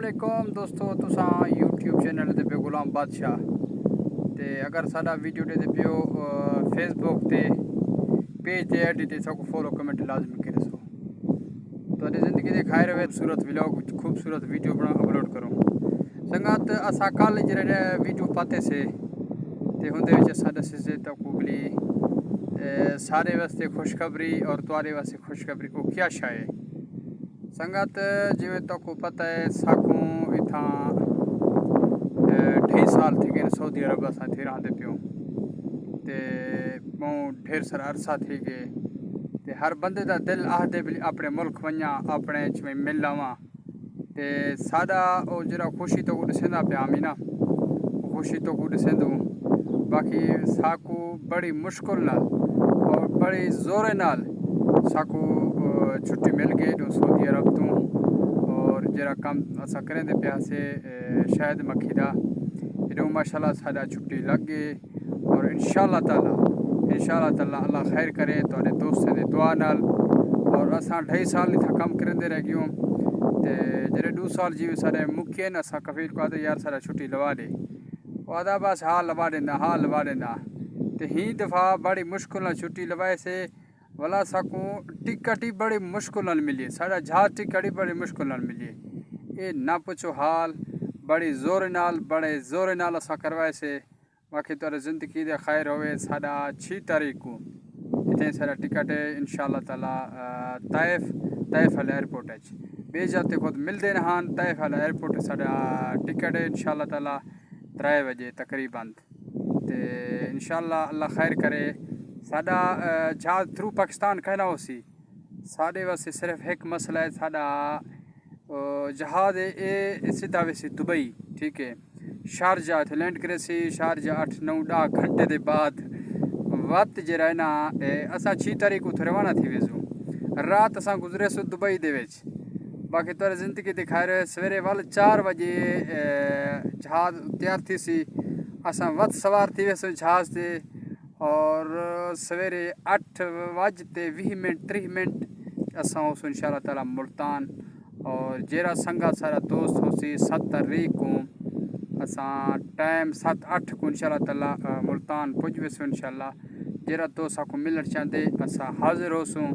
वालेकुम दोस्तों, तुसा यूट्यूब चैनल ते पे गुलाम बादशाह ते अगर साडा वीडियो दे पियो फेसबुक ते पेज ते ऐड ते सबको फॉलो कमेंट लाजमी करे सो तो ज़िंदगी दे खैर वे खूबसूरत व्लॉग खूबसूरत वीडियो बना अपलोड करो संगत असा कल जरे वीडियो पाते से ते हुंदे विच असा दसे से तकबली सारे वास्ते खुशखबरी और तुम्हारे वास्ते खुशखबरी को क्या शाय संगत जिमें तो पता है साकू इतना 2.5 साल थी गए सऊदी अरब असा थी रहते प्यो ते ढेर सारा अरसा थी गए ते हर बंदे का दिल आहदे भी अपने मुल्क वना अपने में मिल लवा ते सादा ओ जरा खुशी तो ॾिसंदा पिया आमी ना खुशी तो ॾिसंदू बाकी साकू बड़ी मुश्किल नाल और बड़ी ज़ोरे नाल साकू छुट्टी मिल गई जो सऊदी अरब तो और जरा कम असा करेंदे पिया से शायद मक्खी दा इनो माशाल्लाह सादा छुट्टी लग गई और इंशाल्लाह ताला अल्लाह खैर करे तो दोस्तों दे दुआ नाल और असा 2.5 साल इतना कम करेंदे रह गयूं ते जरे 2 साल जी सारे मुख्य न असा कफील को आते यार सारा छुट्टी लवा दे वादा बस हाल लवा देना ते ही दफ़ा बड़ी मुश्किल नाल छुट्टी लवाए से वाला साकू टिकट ही बड़ी मुश्किल नाल मिली सारा जहाज टिकट ही बड़ी मुश्किल नाल मिली ये ना पूछो हाल बड़े ज़ोर नाल असा करवाए से बाकी तो ज़िंदगी दे खैर होवे साडा 6 तारीख को इतने सारा टिकट है इंशाल्लाह ताला ताइफ वाले एयरपोर्ट है बे जाते खुद मिलते नहान ताइफ वाला एयरपोर्ट साडा टिकट है इंशाल्लाह ताला 3 बजे तकरीबन ते इंशाल्लाह अल्लाह खैर करे साडा जहाज थ्रू पाकिस्तान कहना होसी साढ़े वास्ते सिर्फ एक मसला है साडा जहाज ए सीधा वैसे दुबई ठीक है शारजा थे लैंड करे सी शारजा 8-9-10 घंटे के बाद वक्त जरा है ना असा 6 तारीख को रवाना थी वेजू रात असा गुजरे सो दुबई दे विच बाकी तो ज़िंदगी दिखा रहे सवेरे वाल 4 बजे जहाज तैयार थी सी असा वत सवार थी वैसे जहाज से और सवेरे 8:20 असा उस इंशाल्लाह ताला मुल्तान और जेरा संगा सारा दोस्त होसी 7 तारीख को असा टाइम 7-8 को इंशाल्लाह ताला मुल्तान पुज वैसो इंशाल्लाह जेरा दोस्त को मिलना चाहते असा हाजिर होसूँ।